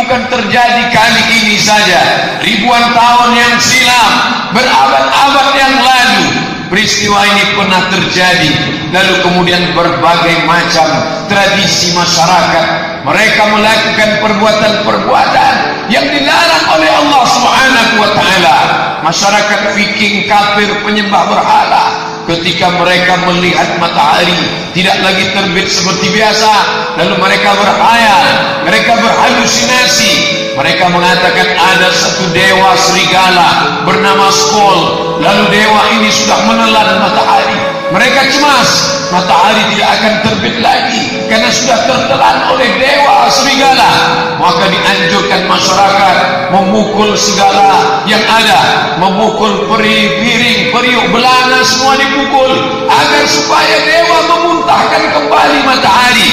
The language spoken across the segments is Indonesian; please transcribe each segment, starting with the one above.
bukan terjadi kali ini saja. Ribuan tahun yang silam, berabad-abad yang lalu, peristiwa ini pernah terjadi. Lalu kemudian berbagai macam tradisi masyarakat, mereka melakukan perbuatan-perbuatan yang dilarang oleh Allah Subhanahu wa taala. Masyarakat Viking kafir penyembah berhala, ketika mereka melihat matahari tidak lagi terbit seperti biasa, lalu mereka berhayal, mereka berhalusinasi, mereka mengatakan ada satu dewa serigala bernama Skol, lalu dewa ini sudah menelan matahari. Mereka cemas, matahari tidak akan terbit lagi karena sudah tertelan oleh dewa serigala. Maka dianjurkan masyarakat memukul segala yang ada, memukul piring, periuk, belana, semua dipukul agar supaya dewa memuntahkan kembali matahari.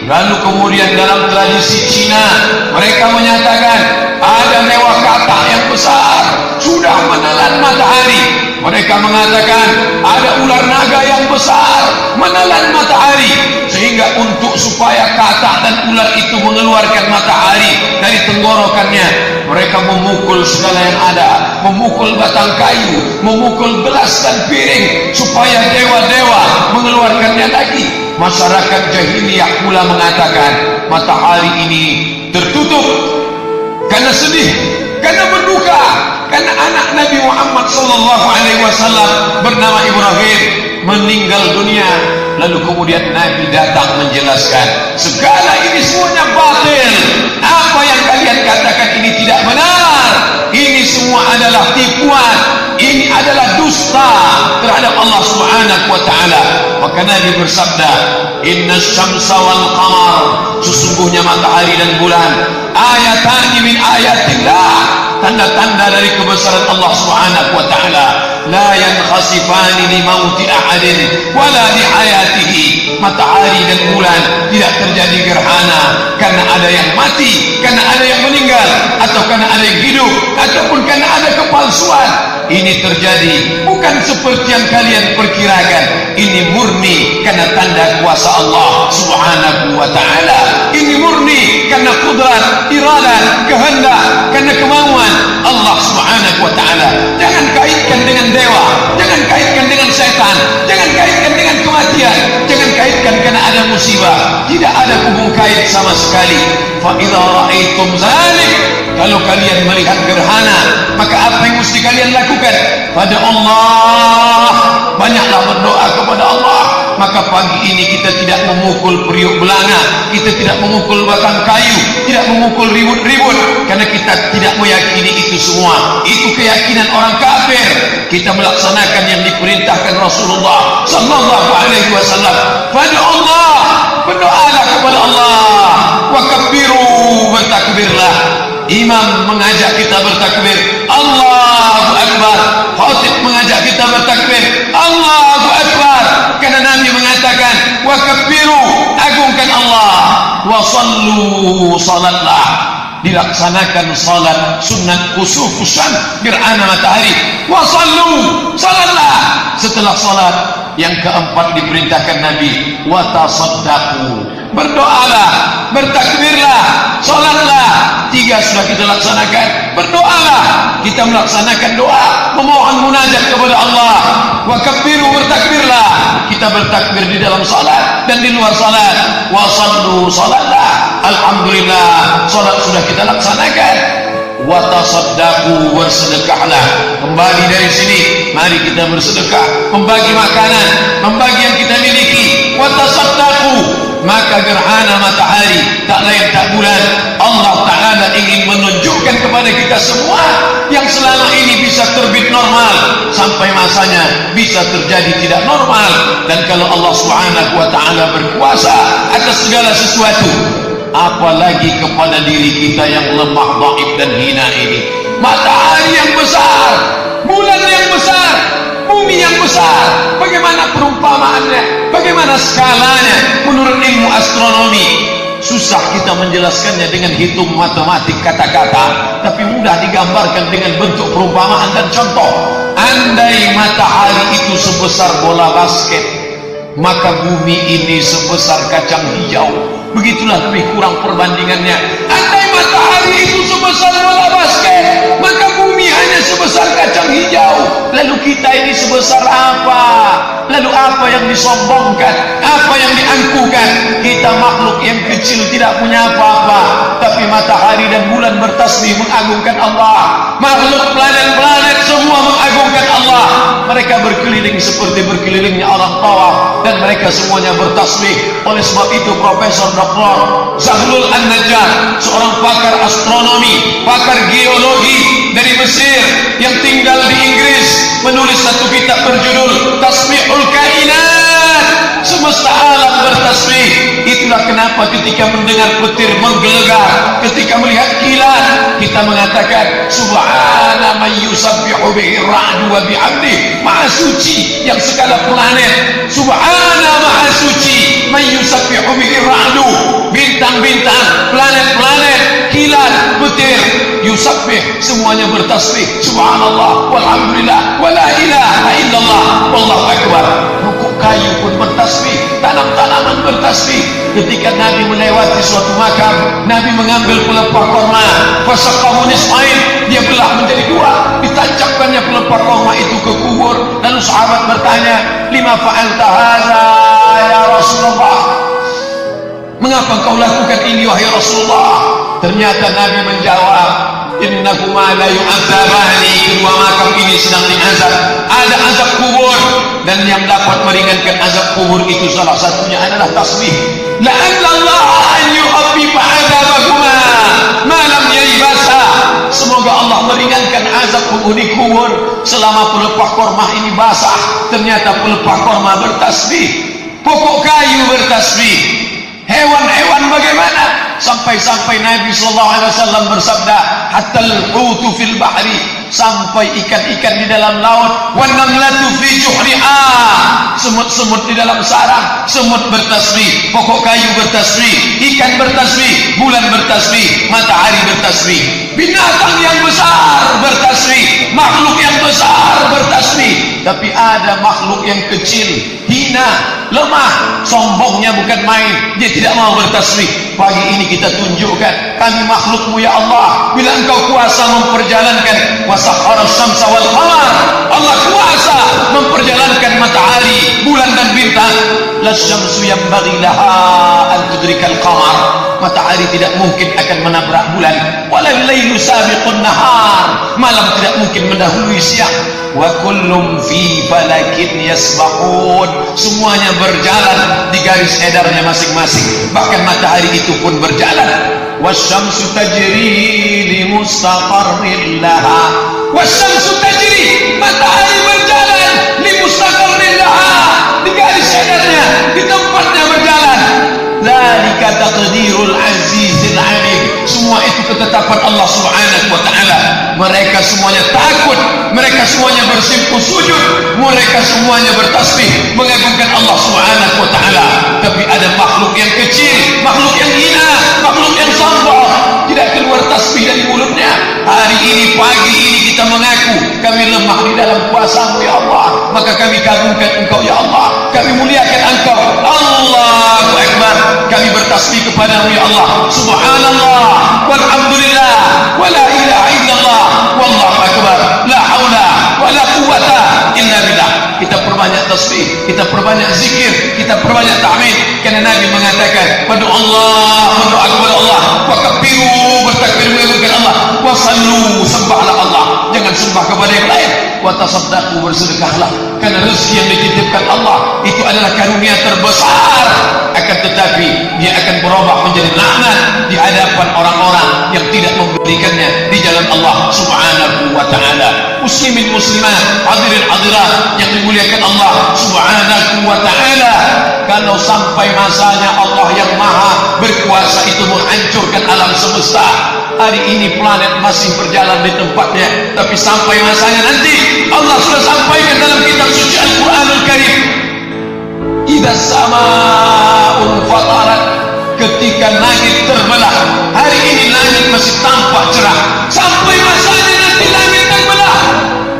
Lalu kemudian dalam tradisi Cina, mereka menyatakan ada dewa katak yang besar sudah menelan matahari. Mereka mengatakan ada ular naga yang besar menelan matahari, sehingga untuk supaya katak dan ular itu mengeluarkan matahari dari tenggorokannya, mereka memukul segala yang ada, memukul batang kayu, memukul gelas dan piring supaya dewa-dewa mengeluarkannya lagi. Masyarakat jahiliyah pula mengatakan matahari ini tertutup karena sedih, karena berduka, karena anak Nabi Muhammad SAW bernama Ibrahim meninggal dunia. Lalu kemudian Nabi datang menjelaskan segala ini semuanya batil. Apa yang kalian katakan ini tidak benar. Ini semua adalah tipuan, ini adalah dusta terhadap Allah Subhanahu wa taala. Maka Nabi bersabda, inna syamsa wal qamar, sesungguhnya matahari dan bulan, ayatani min ayatillah, tanda-tanda dari kebesaran Allah Subhanahu wa taala. La yankhasifani li mauti ahadin wala li hayatihi. Matahari dan bulan tidak terjadi gerhana karena ada yang mati, karena ada yang meninggal, atau karena ada yang hidup, ataupun karena ada kepalsuan. Ini terjadi bukan seperti yang kalian perkirakan. Ini murni karena tanda kuasa Allah Subhanahu wa taala. Ini murni karena kudrat, iradah, kehendak, karena kemauan Allah Subhanahu wa taala. Jangan kaitkan dengan dewa, jangan kaitkan dengan setan, jangan kaitkan dengan kematian, jangan kaitkan karena ada musibah. Tidak ada hubung kait sama sekali. Fa idza ra'aitum zalik, kalau kalian melihat gerhana, maka apa yang mesti kalian lakukan? Pada Allah, banyaklah berdoa kepada Allah. Maka pagi ini kita tidak memukul periuk belanga, kita tidak memukul batang kayu, tidak memukul ribut-ribut, karena kita tidak meyakini itu semua. Itu keyakinan orang kafir. Kita melaksanakan yang diperintahkan Rasulullah sallallahu alaihi wasallam. Pada Allah, berdoalah kepada Allah. Wa kabbiru, bertakbirlah. Imam mengajak kita bertakbir, Allahu Akbar. Khatib mengajak kita bertakbir, Allahu Akbar. Karena Nabi mengatakan, wa kabbiru, agungkan Allah. Wa sallu, salatlah. Dilaksanakan salat sunat khusufus syams, gerhana matahari. Wa sallu, salatlah. Setelah salat yang keempat diperintahkan Nabi, wa tasaddaqu, berdoalah, bertakbirlah, salatlah. 3 sudah kita laksanakan. Berdoalah, kita melaksanakan doa, memohon munajat kepada Allah. Wa kabbiru, bertakbirlah, kita bertakbir di dalam salat dan di luar salat. Wa sallu, salatlah. Alhamdulillah, salat sudah kita laksanakan. Wa tasaddaqu, bersedekahlah. Kembali dari sini, mari kita bersedekah, membagi makanan, membagi yang kita miliki. Wa tasaddaqu, maka gerhana matahari tak lain tak bulan, Allah Ta'ala ingin menunjukkan kepada kita semua yang selama ini bisa terbit normal, sampai masanya bisa terjadi tidak normal. Dan kalau Allah Subhanahu wa Ta'ala berkuasa atas segala sesuatu, apalagi kepada diri kita yang lemah, dhaif dan hina ini. Matahari yang besar, bulan yang besar, bumi yang besar, bagaimana perumpamaannya, bagaimana skalanya menurut ilmu astronomi. Susah kita menjelaskannya dengan hitung matematik kata-kata, tapi mudah digambarkan dengan bentuk perumpamaan dan contoh. Andai matahari itu sebesar bola basket, maka bumi ini sebesar kacang hijau. Begitulah lebih kurang perbandingannya. Andai matahari itu disombongkan, apa yang diangkuhkan. Kita makhluk yang kecil, tidak punya apa-apa, tapi matahari dan bulan bertasbih mengagungkan Allah. Makhluk planet-planet semua mengagungkan Allah. Mereka berkeliling seperti berkelilingnya orang tawaf, dan mereka semuanya bertasbih. Oleh sebab itu Profesor Dr. Zahlul An-Najjar, seorang pakar astronomi, pakar geologi dari Mesir yang tinggal di Inggris, menulis satu kitab berjudul Tasbihul Kainat. Semesta alam bertasbih. Itulah kenapa ketika mendengar petir menggelegar, ketika melihat kilat, kita mengatakan subhana man yusabbihu bihi ar-ra'du wa bihamdihi. Maha suci yang segala planet. Subhana maha suci man yusabbihu bihi ar-ra'du. Bintang-bintang, planet-planet, kilat, petir, yusabbih, semuanya bertasbih. Subhanallah walhamdulillah wala ilaha illallah wallahu akbar. Pokok kayu pun bertasbih, tanam-tanaman bertasbih. Ketika Nabi melewati suatu makam, Nabi mengambil pelepah korma, fasaqahu nisfain, dia belah menjadi dua, ditancapkannya pelepah korma itu ke kubur. Lalu sahabat bertanya, lima fa'alta hadza ya Rasulullah, mengapa kau lakukan ini wahai Rasulullah? Ternyata Nabi menjawab, innahuma la yu'adzabani, kedua makam ini sedang diazab. Ada azab kubur, dan yang dapat meringankan azab kubur itu salah satunya adalah tasbih. La'allallah an yu'affifa azabakuma ma lam yaybasa. Semoga Allah meringankan azab penghuni kubur selama pelepah korma ini basah. Ternyata pelepah korma bertasbih, pokok kayu bertasbih, hewan-hewan bagaimana? Sampai-sampai Nabi SAW bersabda, hatal hutu fil bahri, sampai ikan-ikan di dalam laut, wan namlatu fi juhriha, semut-semut di dalam sarang, semut bertasbih, pokok kayu bertasbih, ikan bertasbih, bulan bertasbih, matahari bertasbih, binatang yang besar bertasbih, makhluk yang besar bertasbih. Tapi ada makhluk yang kecil, hina, lemah, sombongnya bukan main, dia tidak mau bertasbih. Pagi ini kita tunjukkan, kami makhlukmu ya Allah. Bila engkau kuasa memperjalankan wasakhara syamsa wal qamar, Allah kuasa memperjalankan matahari, bulan dan bintang. Lasyamsu yanbaghi laha an tudrikal qamar, matahari tidak mungkin akan menabrak bulan. Walal lailu sabiqun nahar, malam tidak mungkin mendahului siang. Wa kullum fi falakin yasbahun, semuanya berjalan di garis edarnya masing-masing. Bahkan matahari itu pun berjalan. Wasyamsu tajri li mustaqarrin laha, wasyamsu tajri, matahari berjalan li mustaqarrin laha, di garis edarnya, di tempatnya berjalan. Dzalika taqdirul azizil alim, semua itu ketetapan Allah Subhanahu wa taala. Mereka semuanya takut, mereka semuanya bersimpuh sujud, mereka semuanya bertasbih mengagungkan Allah Subhanahu wa taala. Tapi ada makhluk yang kecil, makhluk yang hina, makhluk yang sombong, tidak keluar tasbih dari mulutnya. Hari ini, pagi ini kita mengaku kami lemah di dalam kuasa-Mu ya Allah, maka kami kagungkan Engkau ya Allah, kami muliakan Engkau. Allahu Akbar, kami bertasbih kepadamu ya Allah. Subhanallah walhamdulillah wala ilaha illallah wallahu akbar, la haula wala quwata illa billah. Kita perbanyak tasbih, kita perbanyak zikir, kita perbanyak tahmid, karena Nabi mengatakan, "Pada Allah, berdoa kepada Allah, wa kabbiru, bertakbir mengagungkan Allah, wa sallu, sembahlah Allah, jangan sembah kepada yang lain, wa tasaddaqu, bersedekahlah, karena rezeki yang dititipkan Allah itu adalah karunia terbesar. Akan tetapi dia akan berubah menjadi laknat di hadapan orang-orang yang tidak memberikannya di jalan Allah Subhanahu wa taala." Muslimin muslimat, hadirin hadirat yang dimuliakan Allah Subhanahu wa taala, kalau sampai masanya Allah yang maha berkuasa itu menghancurkan alam semesta, hari ini planet masih berjalan di tempatnya, tapi sampai masanya nanti, Allah sudah sampaikan dalam kitab suci Al-Quranul Karim, idza samaa'un fatarat, ketika langit terbelah. Hari ini langit masih tampak cerah, sampai masanya nanti langit terbelah.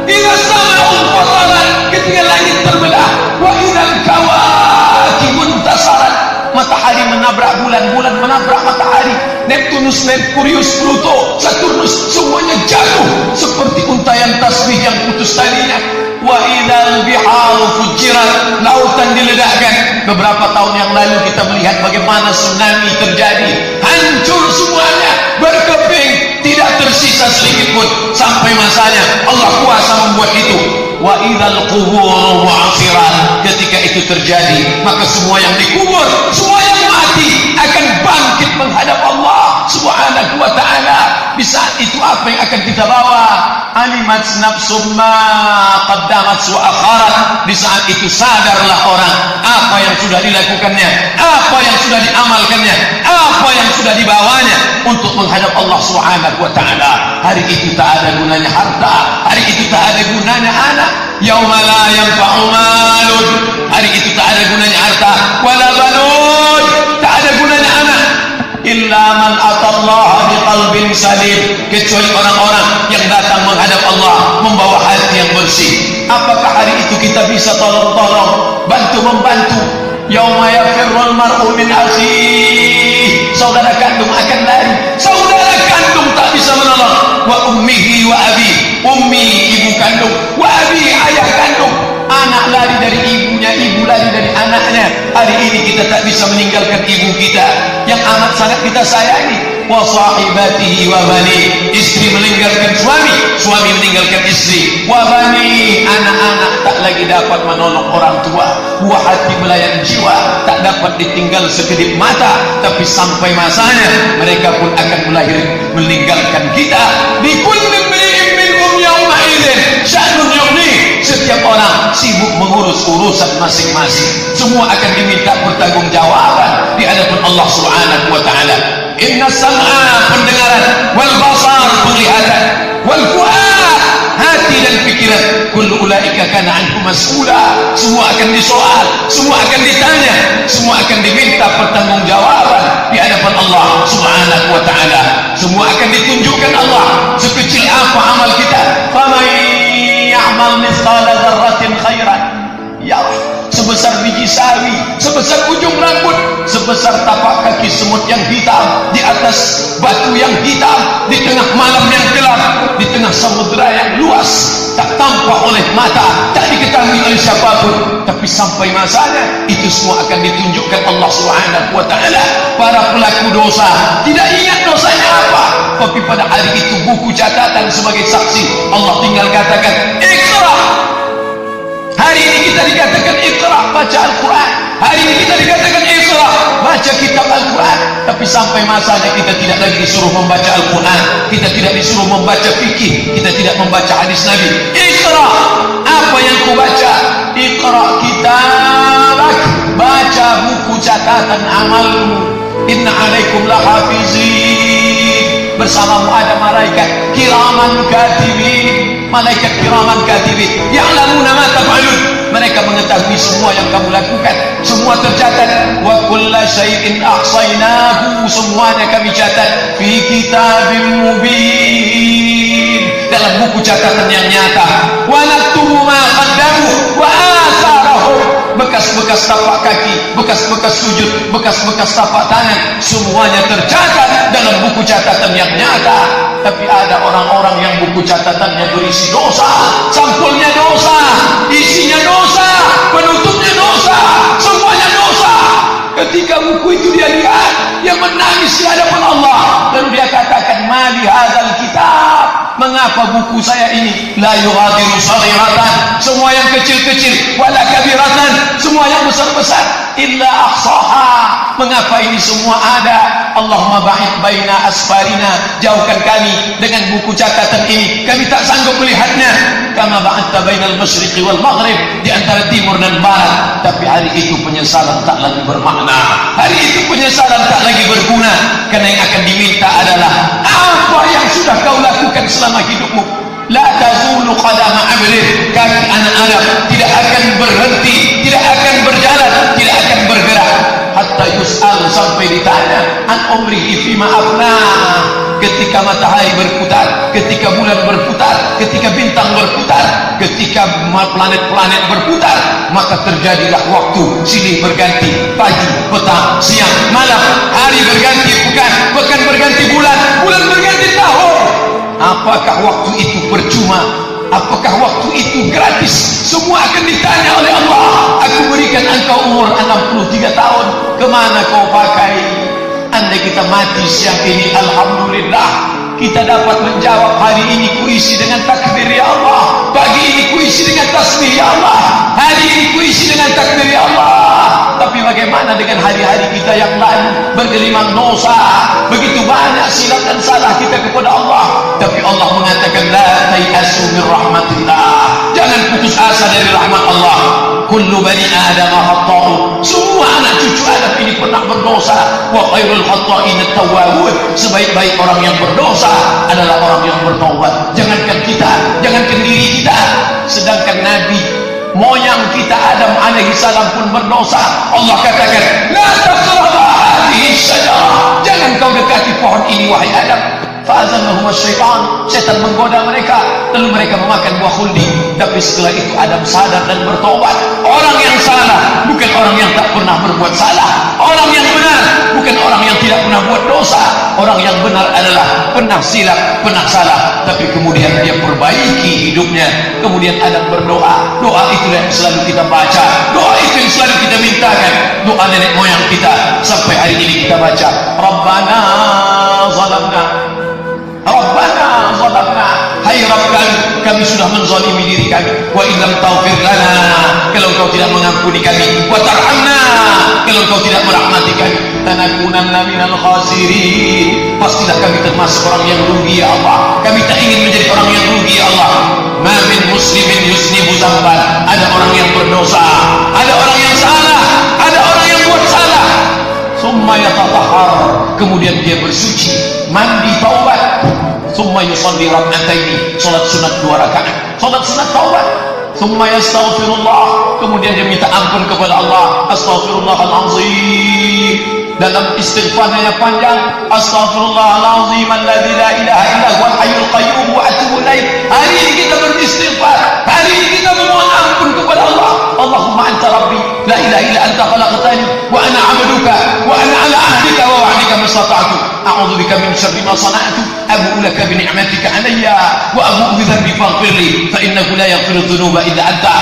Idza samaa'un fatarat, ketika langit terbelah. Wa idzal kawakibun tasarat, matahari menabrak bulan, bulan menabrak matahari, Neptunus, Merkurius, Pluto, Saturnus, semuanya jatuh seperti untayan tasbih yang putus talinya. wa idzal biharu fujirat, lautan diledakkan. Beberapa tahun yang lalu kita melihat bagaimana tsunami terjadi, hancur semuanya, berkeping, tidak tersisa sedikit pun. Sampai masanya Allah kuasa membuat itu. Wa idzal qubur mu'asirat, ketika itu terjadi maka semua yang dikubur, semua yang mati akan bangkit menghadap Allah Subhanahu wa ta'ala. Di saat itu apa yang akan kita bawa? Alimat nafsum ma qaddamat wa akharat. Di saat itu sadarlah orang apa yang sudah dilakukannya, apa yang sudah diamalkannya, apa yang sudah dibawanya untuk menghadap Allah Subhanahu wa ta'ala. Hari itu tak ada gunanya harta, hari itu tak ada gunanya anak. Yauma la yanfa'u malun, hari itu tak ada gunanya harta, wala banun, tak ada gunanya anak, illa man atallaha biqalbin salim, kecuali orang-orang yang datang menghadap Allah membawa hati yang bersih. Apakah hari itu kita bisa tolong-tolong, bantu-membantu? Yauma yafirrul mar'u min akhihi, saudara kandung akan lari, saudara kandung tak bisa menolong. Wa ummihi wa abi, ummi ibu kandung, wa abi ayah kandung. Anak lari dari ibunya, ibu lari dari anaknya. Hari ini kita tak bisa meninggalkan ibu kita yang amat sangat kita sayangi. Wa sahibatihi wa bani, istri meninggalkan suami, suami meninggalkan istri. Wa bani, anak-anak tak lagi dapat menolong orang tua. Buah hati melayang jiwa tak dapat ditinggal sekedip mata. Tapi sampai masanya mereka pun akan meninggalkan kita. Bikulli imri'in minhum yawma idzin sya'nun yughni, setiap orang sibuk mengurus urusan masing-masing. Semua akan diminta pertanggungjawaban di hadapan Allah Subhanahu wa ta'ala. Inna sam'a, pendengaran, wal basar, penglihatan, wal fuad, hati dan pikiran, kullu ulaika kana anhu mas'ula, semua akan disoal, semua akan ditanya, semua akan diminta pertanggungjawaban di hadapan Allah Subhanahu wa ta'ala. Semua akan ditunjukkan Allah sekecil apa amal kita. Faman ya'mal mithqala dzarratin khairan yarah, sebesar biji sawi, sebesar ujung rambut, sebesar tapak kaki semut yang hitam di atas batu yang hitam, di tengah malam yang gelap, di tengah samudera yang luas, tak tampak oleh mata, tak diketahui oleh siapapun. Tapi sampai masanya itu semua akan ditunjukkan Allah Subhanahu wa ta'ala. Para pelaku dosa tidak ingat dosanya apa, tapi pada hari itu buku catatan sebagai saksi. Allah tinggal katakan Iqra. Hari ini kita dikatakan Iqra, baca Al-Quran. Hari ini kita dikatakan Iqra, baca kitab Al-Quran. Tapi sampai masanya kita tidak lagi disuruh membaca Al-Quran, kita tidak disuruh membaca fikih, kita tidak membaca hadis Nabi. Iqra, apa yang ku baca? Iqra kitabak, baca buku catatan amalmu. Inna alaikum lahafizin, bersamamu ada malaikat kiraman katibin, malaikat kiraman katibin ya'lamuna ma taf'alun, mereka mengetahui semua yang kamu lakukan, semua tercatat. Wa kulla syai'in ahsaynahu, semuanya kami catat fi kitabim mubin, dalam buku catatan yang nyata. Wa naktubu ma qaddamu wa atharahum, bekas-bekas tapak kaki, bekas-bekas sujud, bekas-bekas tapak tangan, semuanya tercatat dalam buku catatan yang nyata. Tapi ada orang-orang yang buku catatannya berisi dosa, sampulnya dosa, isinya dosa, penutupnya dosa, semuanya dosa. Ketika buku itu dia lihat, dia menangis di hadapan Allah, lalu dia katakan, mali hadzal kitab, mengapa buku saya ini la yughadiru saghiratan, semua yang kecil-kecil, wala kabiratan, semua yang besar-besar, illa ahsaha, mengapa ini semua ada? Allahumma ba'id baina asfarina, jauhkan kami dengan buku catatan ini, kami tak sanggup melihatnya. Kama ba'adta bainal masyriqi wal maghrib, di antara timur dan barat. Tapi hari itu penyesalan tak lagi bermakna, hari itu penyesalan tak lagi berguna, karena yang akan diminta adalah apa yang sudah kau lakukan selama hidupmu. La tazulu qadama 'abdin, kaki anak Adam tidak akan berhenti, tidak akan berjalan, tidak akan bergerak hatta yus'al, sampai ditanya an umrihi fima afna, ketika matahari berputar, ketika bulan berputar, ketika bintang berputar, ketika planet-planet berputar, maka terjadilah waktu silih berganti, pagi, petang, siang, malam, hari berganti pekan, pekan berganti bulan, bulan berganti tahun. Apakah waktu itu percuma? Apakah waktu itu gratis? Semua akan ditanya oleh Allah. Aku berikan engkau umur 63 tahun, kemana kau pakai? Andai kita mati siang ini, alhamdulillah, kita dapat menjawab, hari ini kuisi dengan takbir ya Allah, pagi ini kuisi dengan tasbih ya Allah, hari ini kuisi dengan takbir ya Allah. Tapi bagaimana dengan hari-hari kita yang lalu, bergelimang dosa, begitu banyak silap dan salah kita kepada Allah. Tapi Allah mengatakan, la tayasu min rahmatillah, jangan putus asa dari rahmat Allah. Kullu bani Adam khata'un, semua anak cucu Adam ini pernah berdosa. Wa khairul khata'in at-tawwabun, sebaik-baik orang yang berdosa adalah orang yang bertaubat. Jangankan kita, jangankan diri kita, sedangkan Nabi moyang kita Adam alaihi salam pun berdosa. Allah katakan, la taqrabu hadhihi syajarah, jangan kau dekati pohon ini wahai Adam. Fa'azallahum syaitan, setan menggoda mereka, lalu mereka memakan buah khuldi. Tapi setelah itu Adam sadar dan bertobat. Orang yang salah bukan orang yang tak pernah berbuat salah, orang yang benar bukan orang yang tidak pernah buat dosa. Orang yang benar adalah pernah silap, pernah salah, tapi kemudian dia perbaiki hidupnya. Kemudian Adam berdoa. Doa itu yang selalu kita baca, doa itu yang selalu kita mintakan, doa nenek moyang kita. Sampai hari ini kita baca, Rabbana zalamna, Rabbana zalamna, hai Rabb kami sudah menzalimi diri kami. Wa illam taghfir lana, kalau kau tidak mengampuni kami. Wa tarhamna, kalau kau tidak merahmati kami. Lanakunanna minal khasirin, pastilah kami termasuk orang yang rugi ya Allah. Kami tak ingin menjadi orang yang rugi ya Allah. Ma min muslimin yusnibu dzamban, ada orang yang berdosa, ada orang yang salah, ada orang yang buat salah. Summa yatatahhar, kemudian dia bersuci, mandi, taubat. Summa yusalli rak'ataini, salat sunat 2 rakaat, salat sunat taubat. Summa yastaghfirullah, kemudian dia minta ampun kepada Allah. Astaghfirullahalazim, dalam istighfarnya panjang, astaghfirullahalazim alladzi la ilaha illa huwal hayyul qayyum wa atubu ilaih. Hari ini kita beristighfar, hari ini kita memohon ampun kepada Allah. Allahumma anta rabbi la ilaha illa anta khalaqtani wa ana 'abduka wa ana 'ala ahdika wa wa'dika mastata'tu a'udzu bika min syarri ma sana'tu abu'u laka bi ni'matika 'alayya wa abu'u bi dhanbi faghfirli fa innahu la yaghfiru dhunuba illa anta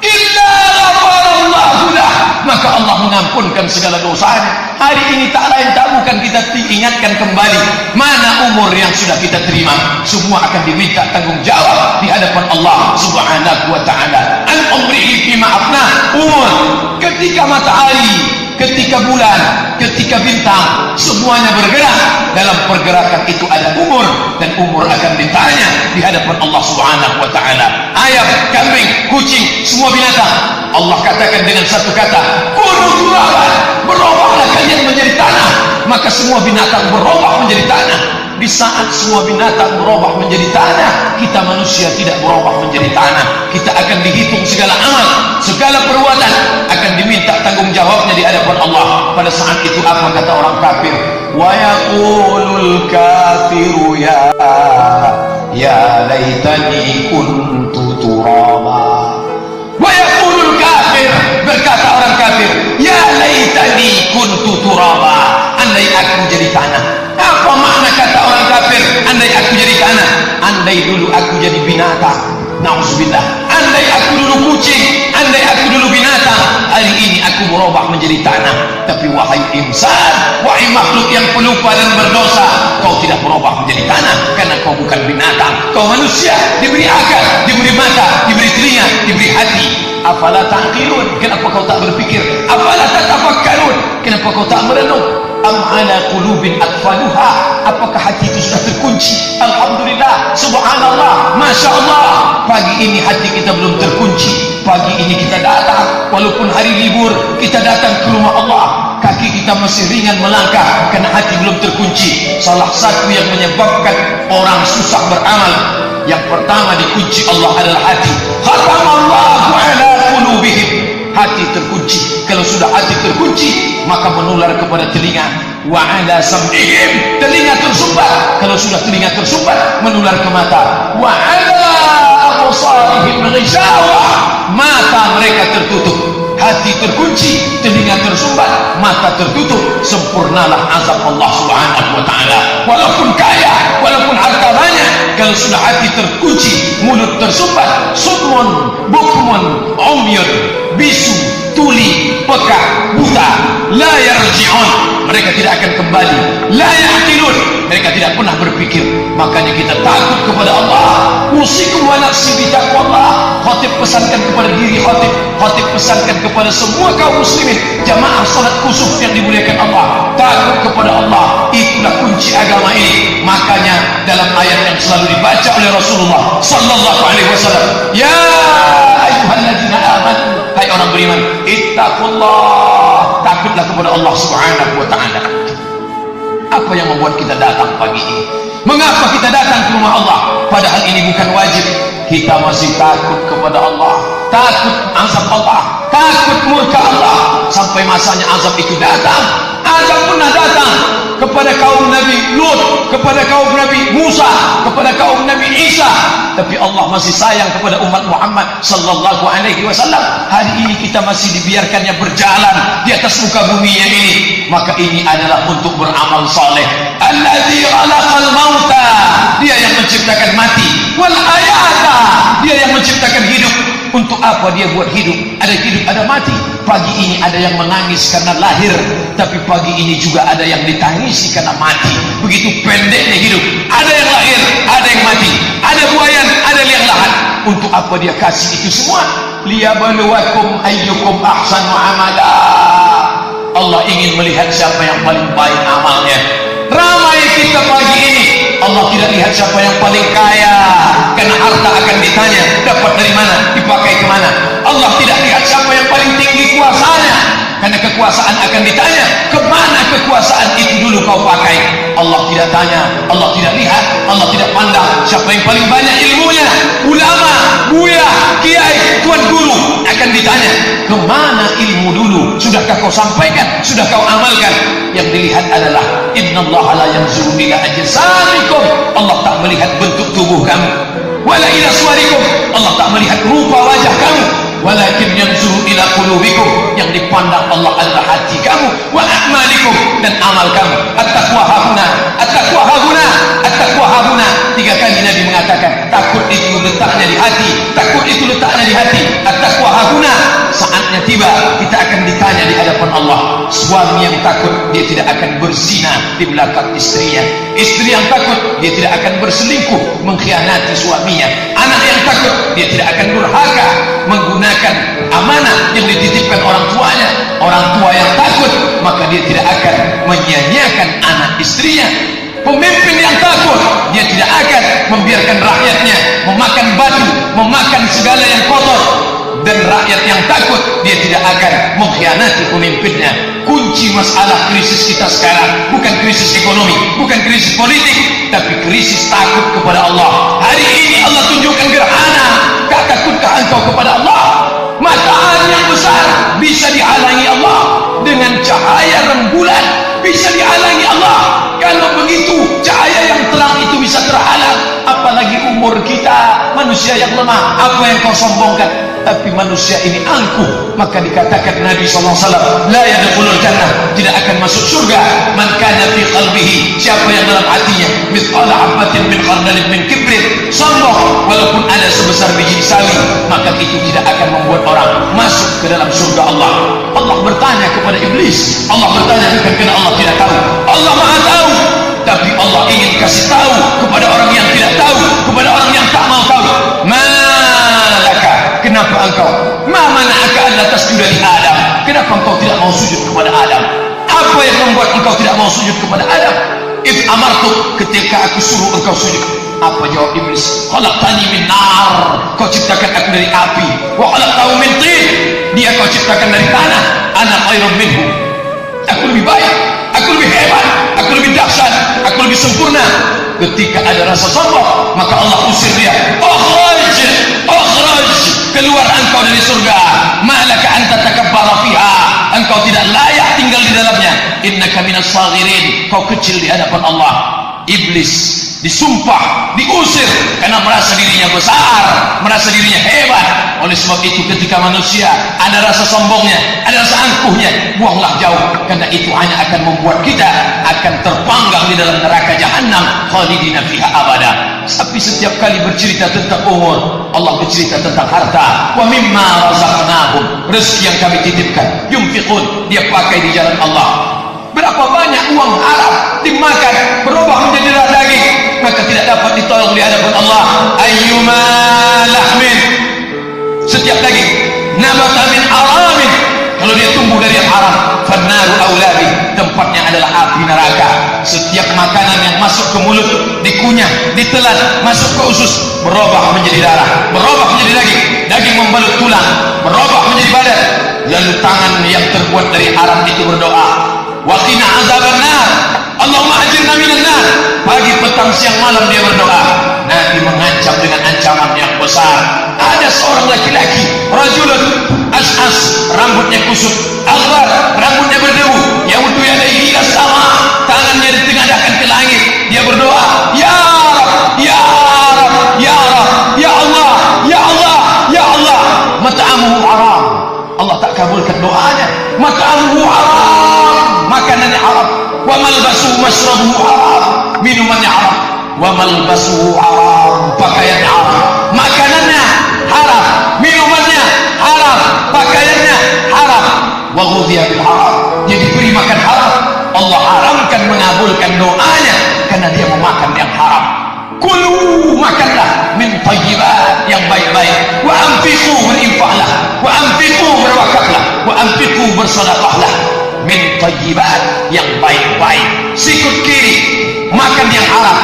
illa ghafarallahu lah, maka Allah mengampunkan segala dosanya. Hari ini tak lain tak bukan kita diingatkan kembali mana umur yang sudah kita terima. Semua akan diminta tanggung jawab di hadapan Allah subhanahu wa ta'ala. An umrihi fima afna, umur ketika matahari, ketika bulan, ketika bintang, semuanya bergerak. Dalam pergerakan itu ada umur, dan umur akan ditanya di hadapan Allah subhanahu wa ta'ala. Ayam, kambing, kucing, semua binatang, Allah katakan dengan satu kata, kunu turaban, berubahlah kalian menjadi tanah. Maka semua binatang berubah menjadi tanah. Di saat semua binatang berubah menjadi tanah, kita manusia tidak berubah menjadi tanah. Kita akan dihitung segala amal, segala perbuatan akan diminta tanggung jawabnya di hadapan Allah. Pada saat itu apa kata orang kafir? Wa yaqulul kafiru ya laitani kuntu turaba. Wa yaqulul kafir, berkata orang kafir, ya laitani kuntu turaba, andai aku jadi tanah. Apa makna kata orang kafir, andai aku jadi tanah? Andai dulu aku jadi binatang, na'udzubillah. Andai aku dulu kucing, andai aku dulu binatang, hari ini aku berubah menjadi tanah. Tapi wahai insan, wahai makhluk yang pelupa dan berdosa, kau tidak berubah menjadi tanah, karena kau bukan binatang. Kau manusia, diberi akal, diberi mata, diberi telinga, diberi hati. Afala ta'qilun, kenapa kau tak berpikir? Afala tatafakkarun, kenapa kau tak merenung? Am ala qulubin aqfaluha, apakah hati itu sudah terkunci? Alhamdulillah, subhanallah, masya Allah, pagi ini hati kita belum terkunci. Pagi ini kita datang, walaupun hari libur, kita datang ke rumah Allah. Kaki kita masih ringan melangkah karena hati belum terkunci. Salah satu yang menyebabkan orang susah beramal, yang pertama dikunci Allah adalah hati. Khatamallahu ala qulubihim, hati terkunci. Kalau sudah hati terkunci, maka menular kepada telinga. Wa ala sam'ihim, telinga tersumbat. Kalau sudah telinga tersumbat, menular ke mata. Wa ala absarihim ghishawah, mata mereka tertutup. Hati terkunci, telinga tersumbat, mata tertutup. Sempurnalah azab Allah subhanahu wa ta'ala. Walaupun kaya, walaupun harta banyak, Kalau sudah hati terkunci, mulut tersumbat, summun, bukmun, umyun, bisu, tuli, peka, buta, la yarji'un, mereka tidak akan kembali, la ya'qilun, mereka tidak pernah berpikir. Makanya kita takut kepada Allah. Usikum wa nafsi bi taqwallah. Khatib pesankan kepada diri khatib pesankan kepada semua kaum muslimin, jamaah salat kusuf yang dimuliakan Allah. Takut kepada Allah, itulah kunci agama ini. Makanya dalam ayat yang selalu dibaca oleh Rasulullah sallallahu alaihi wasallam, ya ayyuhalladzina amanu, hai orang beriman, ittaqullah, takutlah kepada Allah subhanahu wa ta'ala. Apa yang membuat kita datang pagi ini? Mengapa kita datang ke rumah Allah? Padahal ini bukan wajib. Kita masih takut kepada Allah, takut azab Allah, takut murka Allah. Sampai masanya azab itu datang. Azab pernah datang kepada kaum Nabi Lut, kepada kaum Nabi Musa, kepada kaum Nabi Isa. Tapi Allah masih sayang kepada umat Muhammad sallallahu alaihi wasallam. Hari ini kita masih dibiarkannya berjalan di atas muka bumi yang ini. Maka ini adalah untuk beramal saleh. Alladzi khalaqal mauta, dia yang menciptakan mati, wal hayata, dia yang menciptakan hidup. Untuk apa dia buat hidup? Ada hidup, ada mati. Pagi ini ada yang menangis karena lahir, tapi pagi ini juga ada yang ditangisi karena mati. Begitu pendeknya hidup. Ada yang lahir, ada yang mati, ada buayan, ada liang lahat. Untuk apa dia kasih itu semua? Liyabluwakum ayyukum ahsanu amala. Allah ingin melihat siapa yang paling baik amalnya. Ramai kita pagi ini, Allah tidak lihat siapa yang paling kaya, karena harta akan ditanya dapat dari mana, dipakai kemana. Allah tidak lihat siapa yang paling tinggi kuasanya, karena kekuasaan akan ditanya kemana kekuasaan itu dulu kau pakai. Allah tidak tanya, Allah tidak lihat, Allah tidak pandang siapa yang paling banyak ilmunya. Ulama, buya, kiai, tuan guru akan ditanya kemana ilmu dulu, sudahkah kau sampaikan, sudah kau amalkan. Yang dilihat adalah innallaha la yanzuru ila ajsamikum, Allah tak melihat bentuk tubuh kamu, wala ila suwarikum, Allah tak melihat rupa wajah kamu, walakin yanzuru ila qulubikum, yang dipandang Allah adalah hati kamu, wa a'malikum, dan amal kamu. At-taqwa hahuna, at-taqwa hahuna, at-taqwa hahuna. 3 kali Nabi mengatakan takut itu letaknya di hati, takut itu letaknya di hati. At-taqwa hahuna. Saatnya tiba, kita akan ditanya di hadapan Allah. Suami yang takut, dia tidak akan berzina di belakang istrinya. Istri yang takut, dia tidak akan berselingkuh, mengkhianati suaminya. Anak yang takut, dia tidak akan durhaka, menggunakan amanah yang dititipkan orang tuanya. Orang tua yang takut, maka dia tidak akan menyia-nyiakan anak istrinya. Pemimpin yang takut, dia tidak akan membiarkan rakyatnya memakan batu, memakan segala yang kotor. Dan rakyat yang takut, dia tidak akan mengkhianati pemimpinnya. Kunci masalah krisis kita sekarang bukan krisis ekonomi, bukan krisis politik, tapi krisis takut kepada Allah. Hari ini Allah tunjukkan gerhana. Tak takutkah engkau kepada Allah? Matahari yang besar bisa dihalangi Allah dengan cahaya rembulan, bisa dihalangi Allah. Kalau begitu cahaya yang terang itu bisa terhalang, apalagi umur kita, manusia yang lemah. Apa yang kau sombongkan? Tapi manusia ini angkuh. Maka dikatakan Nabi SAW, la yadkhulul jannah, tidak akan masuk surga, man kana fi qalbihi, siapa yang dalam hatinya mithqala habatin min khardalin min kibrin, sombong walaupun ada sebesar biji sawi, maka itu tidak akan membuat orang masuk ke dalam surga Allah. Allah bertanya kepada iblis, Allah bertanya bukan karena Allah tidak tahu, Allah Maha tahu, tapi Allah ingin kasih tahu kepada orang yang tidak tahu, kepada orang yang tak mau tahu. Malaka, kenapa engkau? Ma mana'aka alla tasjuda li Adam? Kenapa engkau tidak mau sujud kepada Adam? Apa yang membuat engkau tidak mau sujud kepada Adam? If amartuk, ketika aku suruh engkau sujud. Apa jawab iblis? Khalaqtani min nar, kau ciptakan aku dari api. Wa khalaqtahu min tin, dia kau ciptakan dari tanah. Ana khairun minhu, aku lebih baik, aku lebih hebat, aku lebih dahsyat, aku lebih sempurna. Ketika ada rasa sombong, maka Allah usir dia. Ukhraj, ukhraj, keluar engkau dari surga. Malaka anta takabbara fiha, engkau tidak layak tinggal di dalamnya. Innaka minas saghirin, kau kecil di hadapan Allah. Iblis disumpah, diusir karena merasa dirinya besar, merasa dirinya hebat. Oleh sebab itu ketika manusia ada rasa sombongnya, ada rasa angkuhnya, buanglah jauh, karena itu hanya akan membuat kita akan terpanggang di dalam neraka jahanam khalidina fiha abada. Tapi setiap kali bercerita tentang umur, Allah bercerita tentang harta. Wa mimma razaqnahum, rezeki yang kami titipkan, yunfiqun, dia pakai di jalan Allah. Berapa banyak uang haram dimakan, berubah menjadi darah daging, maka tidak dapat ditolong di hadapan Allah. Ayyuma lahmin, setiap daging, nabata min haramin, kalau dia tumbuh dari yang haram, fannaru aulabi, tempatnya adalah api neraka. Setiap makanan yang masuk ke mulut, dikunyah, ditelan, masuk ke usus, berubah menjadi darah, berubah menjadi daging, daging membalut tulang, berubah menjadi badan. Lalu tangan yang terbuat dari haram itu berdoa, wa qina azabannar, Allahumma ajirna minan nar. Pagi, petang, siang, malam dia berdoa. Nabi mengancam dengan ancaman yang besar. Ada seorang laki-laki, rajulun as'as, rambutnya kusut, aghbar, rambutnya berdebu, yaudu yadayhi ila sama, tangannya ditengadahkan ke langit, dia berdoa, ya Rab, ya Rab, ya Rab, ya Allah, ya Allah, ya Allah. Mat'amuhu haram, Allah tak kabulkan doanya. Mat'amuhu haram, makanannya haram. Wa malbasuhu mashrabuhu haram, minumannya haram. Wa malbasuhu haram, pakaiannya haram. Makanannya haram, minumannya haram, pakaiannya haram. Wa ghudhiya bil haram, dia diberi makan haram. Allah haramkan mengabulkan doanya karena dia memakan yang haram. Kulu, makanlah, min thayyibat, yang baik-baik. Wa anfiqu, berinfaklah. Wa anfiqu, berwakaflah. Wa anfiqu, bersedekahlah. Min thayyibat, yang baik-baik. Sikut kiri, makan yang haram,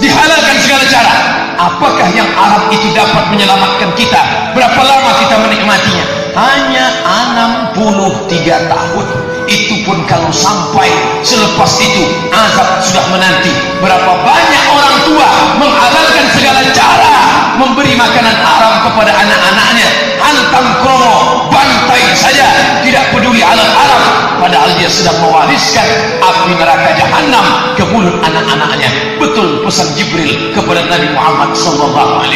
dihalalkan segala cara. Apakah yang haram itu dapat menyelamatkan kita? Berapa lama kita menikmatinya? Hanya 63 tahun. Itu pun kalau sampai selepas itu azab sudah menanti. Berapa banyak orang tua menghalalkan segala cara memberi makanan haram kepada anak-anaknya, hantam kromo, bantai saja, tidak peduli halal haram, padahal dia sedang mewariskan api neraka jahanam ke mulut anak-anaknya. Betul pesan Jibril kepada Nabi Muhammad SAW,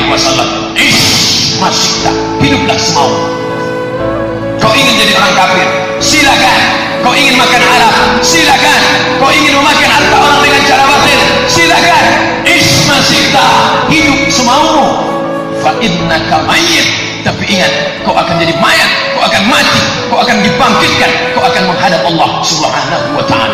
ish masyikta, hiduplah semau. Kau ingin jadi orang kafir, silakan. Kau ingin makan haram, silakan. Kau ingin memakan harta orang dengan cara batil, silakan. Ish masyikta, hidup semaumu. Fa innaka mayyit, tapi ingat, kau akan jadi mayat, kau akan mati, kau akan dibangkitkan, kau akan menghadap Allah Subhanahu wa ta'ala.